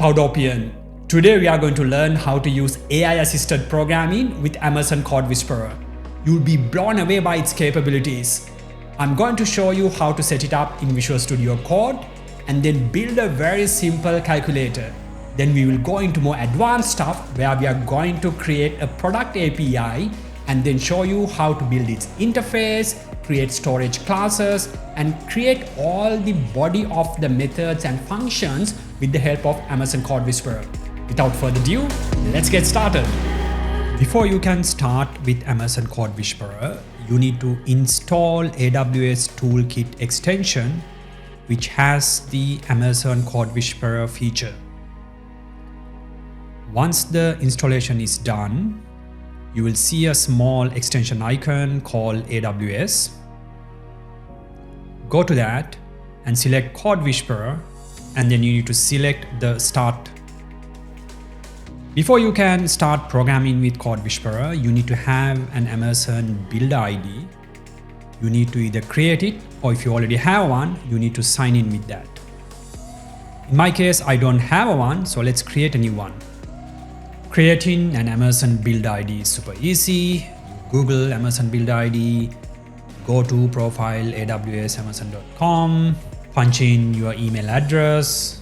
Cloudopian. Today we are going to learn how to use AI-assisted programming with Amazon CodeWhisperer. You'll be blown away by its capabilities. I'm going to show you how to set it up in Visual Studio Code and then build a very simple calculator. Then we will go into more advanced stuff where we are going to create a product API and then show you how to build its interface, create storage classes, and create all the body of the methods and functions with the help of Amazon CodeWhisperer. Without further ado, let's get started. Before you can start with Amazon CodeWhisperer, you need to install AWS Toolkit extension, which has the Amazon CodeWhisperer feature. Once the installation is done, you will see a small extension icon called AWS. Go to that and select CodeWhisperer, and then you need to select the Start. Before you can start programming with CodeWhisperer, you need to have an Amazon Builder ID. You need to either create it, or if you already have one, you need to sign in with that. In my case, I don't have one, so let's create a new one. Creating an Amazon Build ID is super easy. Google Amazon Build ID, go to profile awsamazon.com, punch in your email address,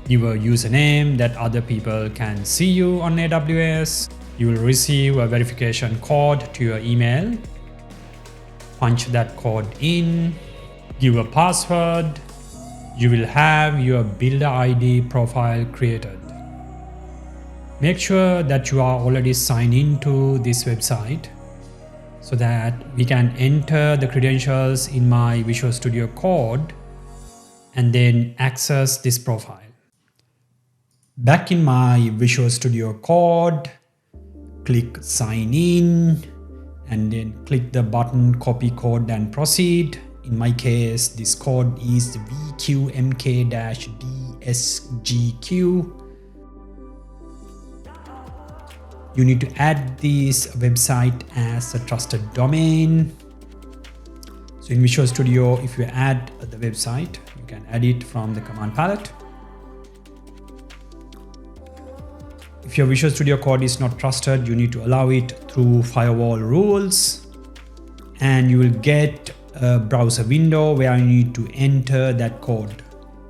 give a username that other people can see you on AWS. You will receive a verification code to your email. Punch that code in, give a password. You will have your Builder ID profile created. Make sure that you are already signed into this website so that we can enter the credentials in my Visual Studio Code and then access this profile. Back in my Visual Studio Code, click Sign In and then click the button Copy Code and Proceed. In my case, this code is VQMK-DSGQ. You need to add this website as a trusted domain. So in Visual Studio, if you add the website, you can add it from the command palette. If your Visual Studio Code is not trusted, you need to allow it through firewall rules, and you will get a browser window where you need to enter that code.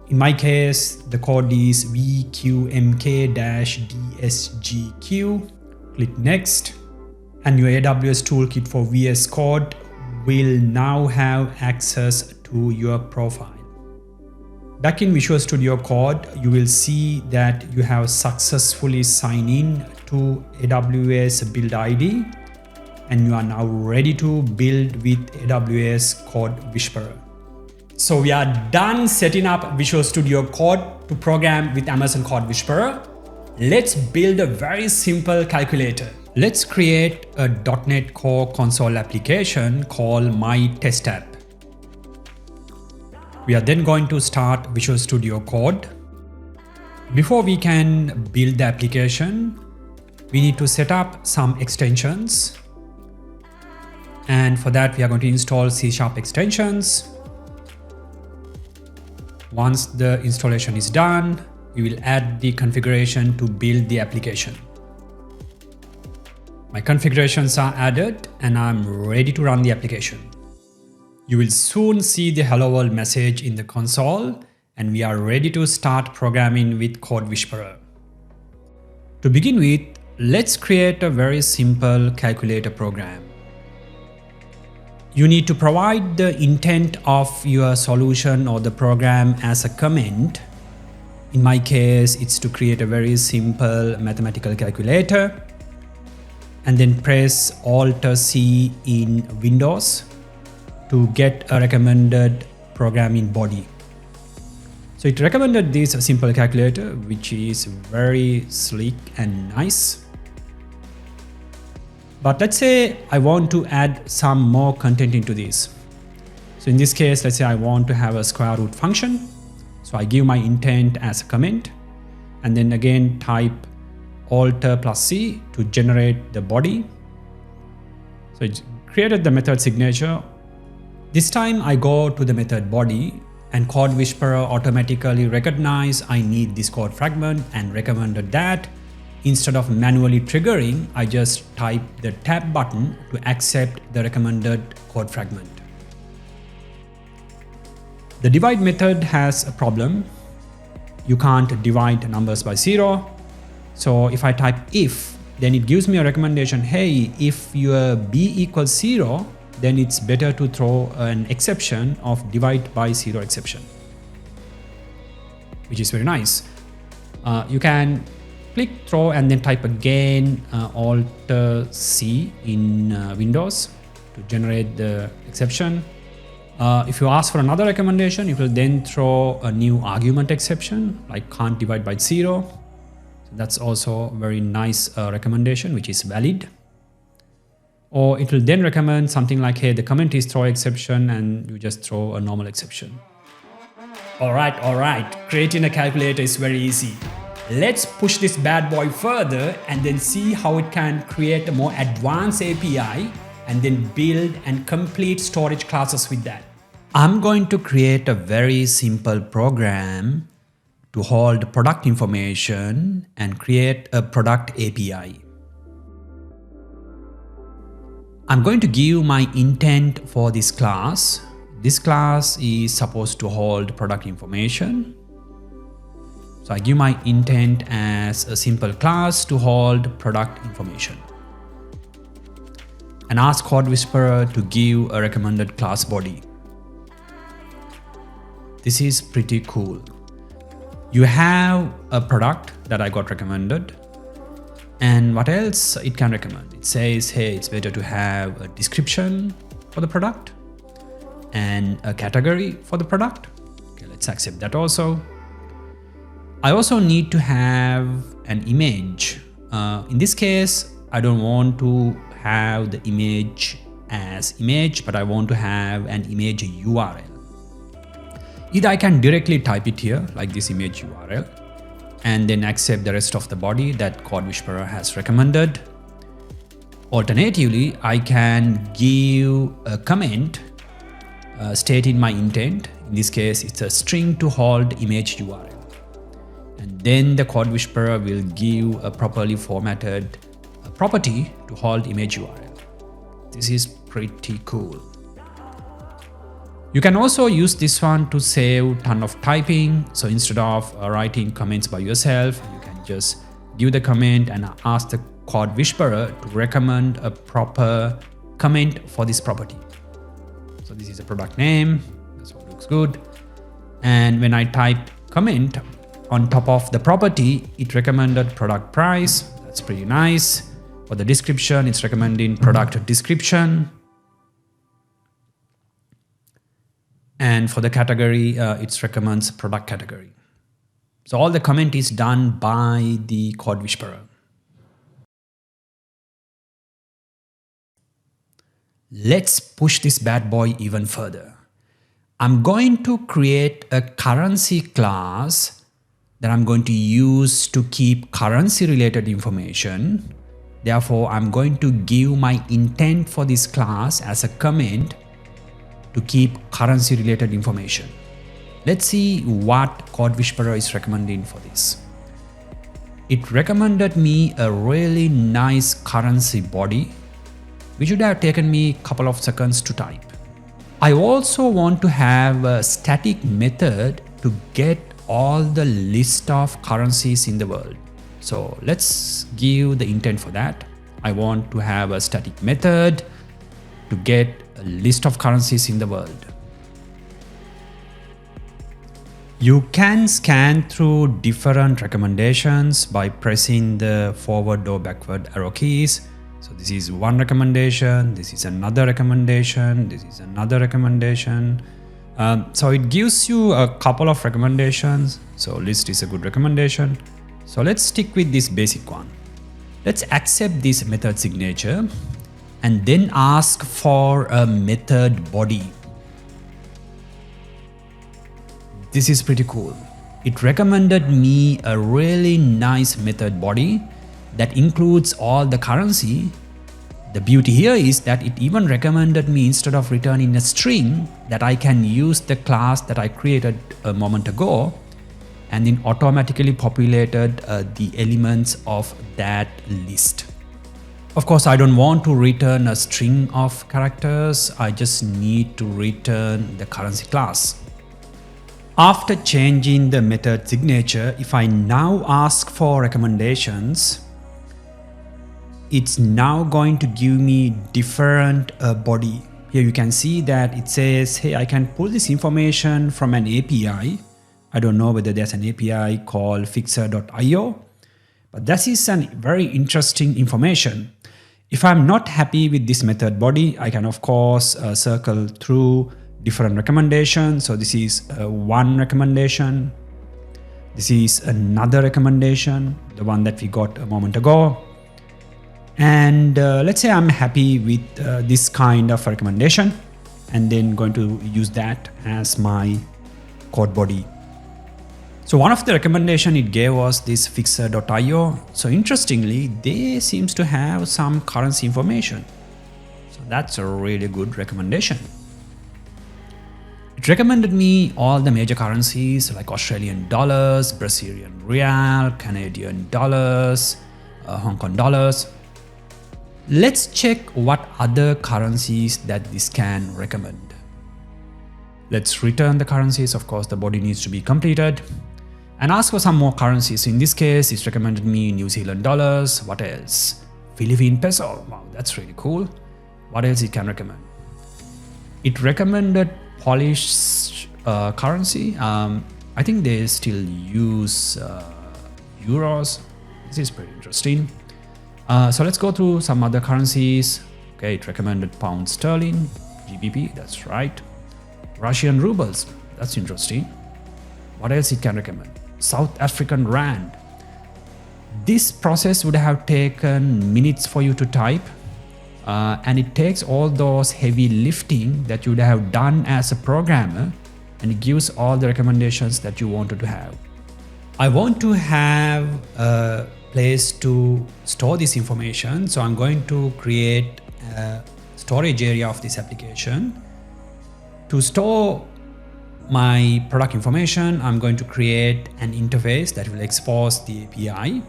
In my case, the code is VQMK-DSGQ. Click Next, and your AWS Toolkit for VS Code will now have access to your profile. Back in Visual Studio Code, you will see that you have successfully signed in to AWS Build ID, and you are now ready to build with AWS CodeWhisperer. So we are done setting up Visual Studio Code to program with Amazon CodeWhisperer. Let's build a very simple calculator. Let's create a .NET Core console application called My Test App. We are then going to start Visual Studio Code. Before we can build the application, we need to set up some extensions. And for that, we are going to install C# extensions. Once the installation is done, we will add the configuration to build the application. My configurations are added and I'm ready to run the application. You will soon see the Hello World message in the console, and we are ready to start programming with CodeWhisperer. To begin with, let's create a very simple calculator program. You need to provide the intent of your solution or the program as a comment. In my case, it's to create a very simple mathematical calculator, and then press Alt+C in Windows to get a recommended programming body. So it recommended this simple calculator, which is very sleek and nice. But let's say I want to add some more content into this. So in this case, let's say I want to have a square root function. So I give my intent as a comment, and then again type Alt+C to generate the body. So it created the method signature. This time I go to the method body And CodeWhisperer automatically recognized I need this code fragment and recommended that. Instead of manually triggering, I just type the tab button to accept the recommended code fragment. The divide method has a problem. You can't divide numbers by 0. So if I type if, then it gives me a recommendation, hey, if your b equals 0, then it's better to throw an exception of divide by 0 exception, which is very nice. You can click throw and then type again Alt-C in Windows to generate the exception. If you ask for another recommendation, it will then throw a new argument exception like can't divide by 0. So that's also a very nice recommendation, which is valid. Or it will then recommend something like, hey, the comment is throw exception, and you just throw a normal exception. All right. Creating a calculator is very easy. Let's push this bad boy further and then see how it can create a more advanced API and then build and complete storage classes with that. I'm going to create a very simple program to hold product information and create a product API. I'm going to give my intent for this class. This class is supposed to hold product information. So I give my intent as a simple class to hold product information. And ask CodeWhisperer to give a recommended class body. This is pretty cool. You have a product that I got recommended. And what else it can recommend? It says, hey, it's better to have a description for the product and a category for the product. Okay, let's accept that also. I also need to have an image. In this case, I don't want to have the image as image, but I want to have an image URL. Either I can directly type it here, like this image URL, and then accept the rest of the body that CodeWhisperer has recommended. Alternatively, I can give a comment stating my intent. In this case, it's a string to hold image URL. And then the CodeWhisperer will give a properly formatted property to hold image URL. This is pretty cool. You can also use this one to save a ton of typing. So instead of writing comments by yourself, you can just give the comment and ask the CodeWhisperer to recommend a proper comment for this property. So this is a product name. That's what looks good. And when I type comment on top of the property, it recommended product price. That's pretty nice. For the description, it's recommending product description. And for the category, it recommends product category. So all the comment is done by the CodeWhisperer. Let's push this bad boy even further. I'm going to create a currency class that I'm going to use to keep currency related information. Therefore, I'm going to give my intent for this class as a comment to keep currency related information. Let's see what CodeWhisperer is recommending for this. It recommended me a really nice currency body, which would have taken me a couple of seconds to type. I also want to have a static method to get all the list of currencies in the world. So let's give the intent for that. I want to have a static method to get a list of currencies in the world. You can scan through different recommendations by pressing the forward or backward arrow keys. So this is one recommendation, this is another recommendation, this is another recommendation. So it gives you a couple of recommendations. So list is a good recommendation. So let's stick with this basic one. Let's accept this method signature and then ask for a method body. This is pretty cool. It recommended me a really nice method body that includes all the currency, The beauty here is that it even recommended me, instead of returning a string, that I can use the class that I created a moment ago, and then automatically populated the elements of that list. Of course, I don't want to return a string of characters. I just need to return the currency class. After changing the method signature, if I now ask for recommendations, it's now going to give me different body. Here you can see that it says, hey, I can pull this information from an API. I don't know whether there's an API called fixer.io, but this is a very interesting information. If I'm not happy with this method body, I can of course circle through different recommendations. So this is one recommendation. This is another recommendation, the one that we got a moment ago. And let's say I'm happy with this kind of recommendation, and then going to use that as my code body. So one of the recommendation it gave was this fixer.io. So interestingly, they seems to have some currency information. So that's a really good recommendation. It recommended me all the major currencies like Australian dollars, Brazilian real, Canadian dollars, Hong Kong dollars. Let's check what other currencies that this can recommend. Let's return the currencies. Of course, the body needs to be completed, and ask for some more currencies. In this case, it's recommended me New Zealand dollars. What else? Philippine peso. Wow, that's really cool. What else it can recommend? It recommended Polish currency. I think they still use euros. This is pretty interesting. So let's go through some other currencies. Okay, it recommended pound sterling, GBP, that's right. Russian rubles, that's interesting. What else it can recommend? South African rand. This process would have taken minutes for you to type, and it takes all those heavy lifting that you would have done as a programmer, and it gives all the recommendations that you wanted to have. I want to have a place to store this information, so I'm going to create a storage area of this application. To store my product information, I'm going to create an interface that will expose the API.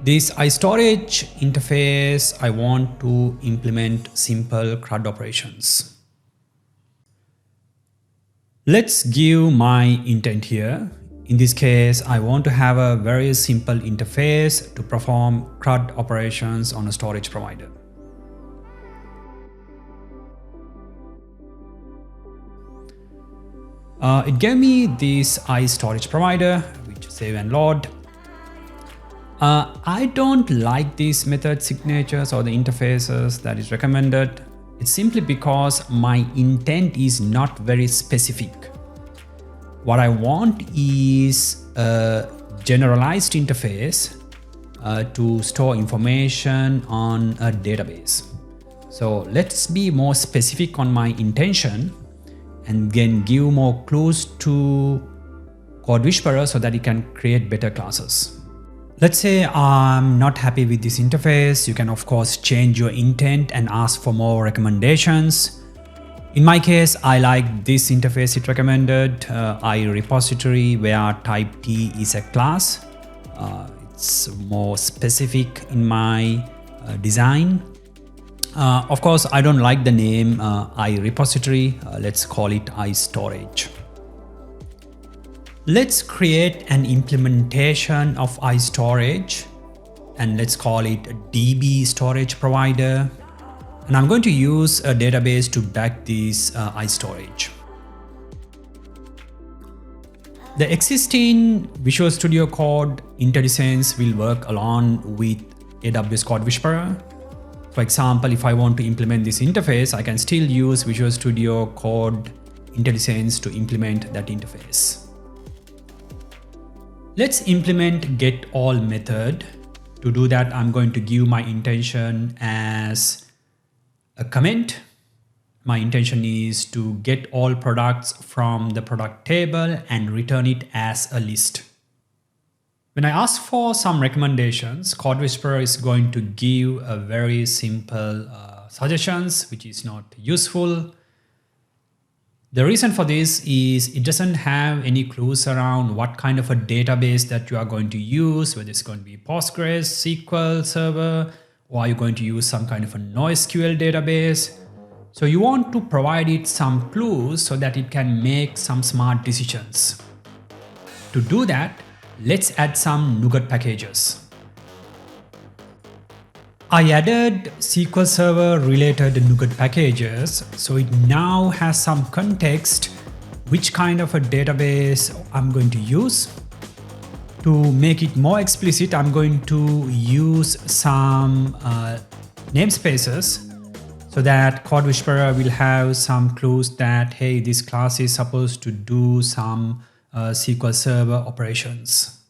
This iStorage interface, I want to implement simple CRUD operations. Let's give my intent here. In this case, I want to have a very simple interface to perform CRUD operations on a storage provider. It gave me this iStorage provider, which save and load. I don't like these method signatures or the interfaces that is recommended. It's simply because my intent is not very specific. What I want is a generalized interface to store information on a database. So let's be more specific on my intention and then give more clues to CodeWhisperer so that it can create better classes. Let's say I'm not happy with this interface. You can of course change your intent and ask for more recommendations. In my case, I like this interface it recommended, iRepository, where type T is a class. It's more specific in my design. Of course, I don't like the name iRepository. Let's call it iStorage. Let's create an implementation of iStorage, and let's call it DB storage provider. And I'm going to use a database to back this iStorage. The existing Visual Studio Code IntelliSense will work along with AWS CodeWhisperer. For example, if I want to implement this interface, I can still use Visual Studio Code IntelliSense to implement that interface. Let's implement getAll method. To do that, I'm going to give my intention as a comment. My intention is to get all products from the product table and return it as a list. When I ask for some recommendations, CodeWhisperer is going to give a very simple suggestions, which is not useful. The reason for this is it doesn't have any clues around what kind of a database that you are going to use, whether it's going to be Postgres, SQL Server, or are you going to use some kind of a NoSQL database. So you want to provide it some clues so that it can make some smart decisions. To do that, let's add some NuGet packages. I added SQL Server related NuGet packages, so it now has some context which kind of a database I'm going to use. To make it more explicit, I'm going to use some namespaces so that CodeWhisperer will have some clues that, hey, this class is supposed to do some SQL Server operations.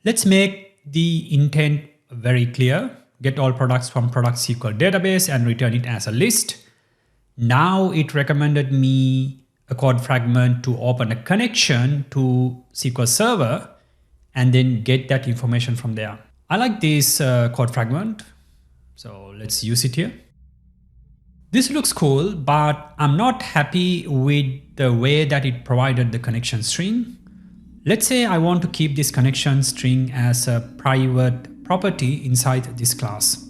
Let's make the intent very clear. Get all products from product SQL database and return it as a list. Now it recommended me a code fragment to open a connection to SQL Server and then get that information from there. I like this code fragment, so let's use it here. This looks cool, but I'm not happy with the way that it provided the connection string. Let's say I want to keep this connection string as a private property inside this class.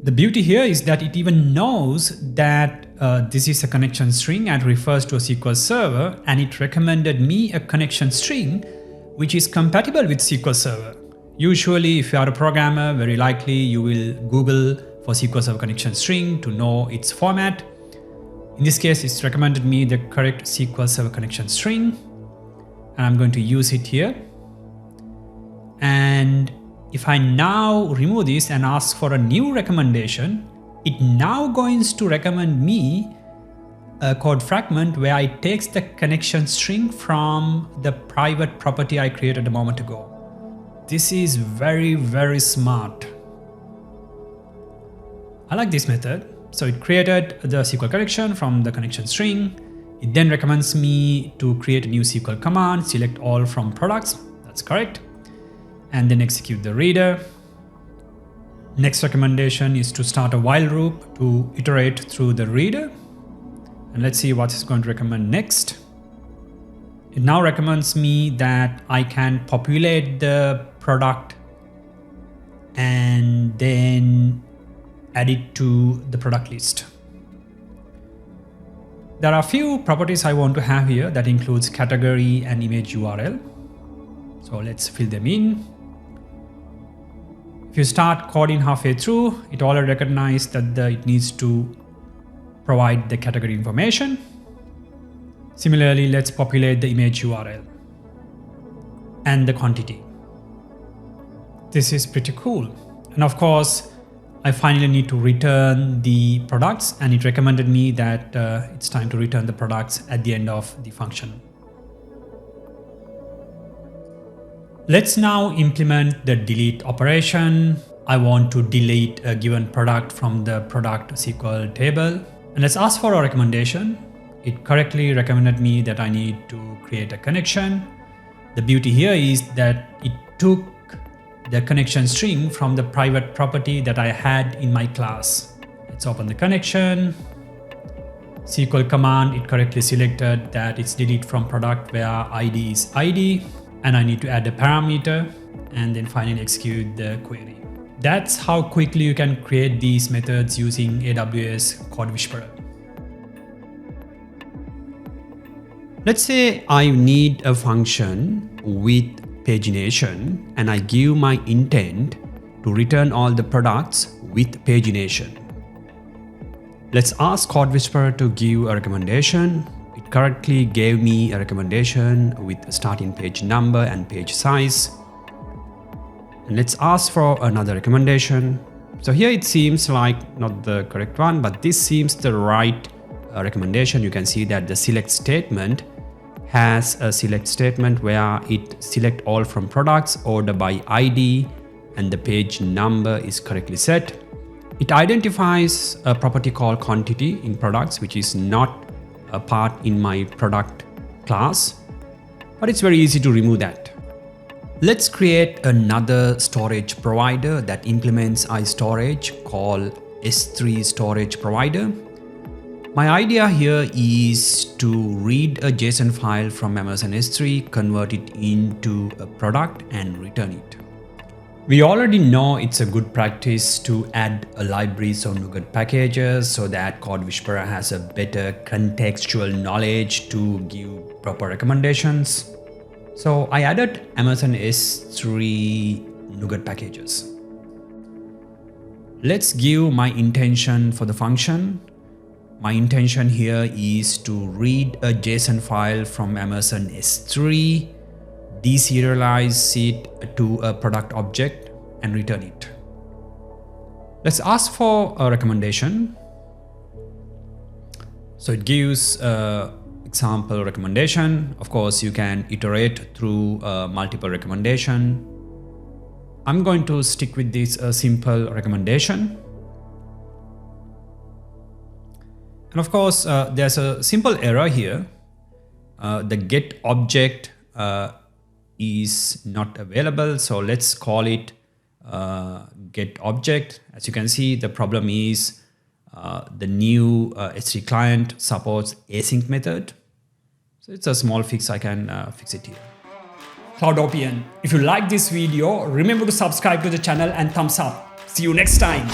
The beauty here is that it even knows that this is a connection string and refers to a SQL Server, and it recommended me a connection string which is compatible with SQL Server. Usually, if you are a programmer, very likely you will Google for SQL Server connection string to know its format. In this case, it's recommended me the correct SQL Server connection string, and I'm going to use it here. And if I now remove this and ask for a new recommendation, it now going to recommend me a code fragment where it takes the connection string from the private property I created a moment ago. This is very, very smart. I like this method. So it created the SQL connection from the connection string. It then recommends me to create a new SQL command, select all from products. That's correct. And then execute the reader. Next recommendation is to start a while loop to iterate through the reader. And let's see what it's going to recommend next. It now recommends me that I can populate the product and then add it to the product list. There are a few properties I want to have here that includes category and image URL. So let's fill them in. If you start coding halfway through, it already recognized that it needs to provide the category information. Similarly, let's populate the image URL and the quantity. This is pretty cool. And of course, I finally need to return the products, and it recommended me that it's time to return the products at the end of the function. Let's now implement the delete operation. I want to delete a given product from the product SQL table. And let's ask for a recommendation. It correctly recommended me that I need to create a connection. The beauty here is that it took the connection string from the private property that I had in my class. Let's open the connection. SQL command, it correctly selected that it's delete from product where ID is ID. And I need to add a parameter and then finally execute the query. That's how quickly you can create these methods using AWS CodeWhisperer. Let's say I need a function with pagination and I give my intent to return all the products with pagination. Let's ask CodeWhisperer to give a recommendation. It correctly gave me a recommendation with starting page number and page size. And let's ask for another recommendation. So here it seems like not the correct one, but this seems the right recommendation. You can see that the select statement has a select statement where it select all from products, order by ID, and the page number is correctly set. It identifies a property called quantity in products, which is not a part in my product class, but it's very easy to remove that. Let's create another storage provider that implements iStorage called S3 storage provider. My idea here is to read a JSON file from Amazon S3, convert it into a product and return it. We already know it's a good practice to add a libraries or NuGet packages so that CodeWhisperer has a better contextual knowledge to give proper recommendations. So I added Amazon S3 NuGet packages. Let's give my intention for the function. My intention here is to read a JSON file from Amazon S3, deserialize it to a product object and return it. Let's ask for a recommendation. So it gives example recommendation. Of course, you can iterate through multiple recommendation. I'm going to stick with this simple recommendation. And of course, there's a simple error here. The get object is not available. So let's call it get object. As you can see, the problem is the new S3 client supports async method. So it's a small fix. I can fix it here. Cloudopian, if you like this video, remember to subscribe to the channel and thumbs up. See you next time.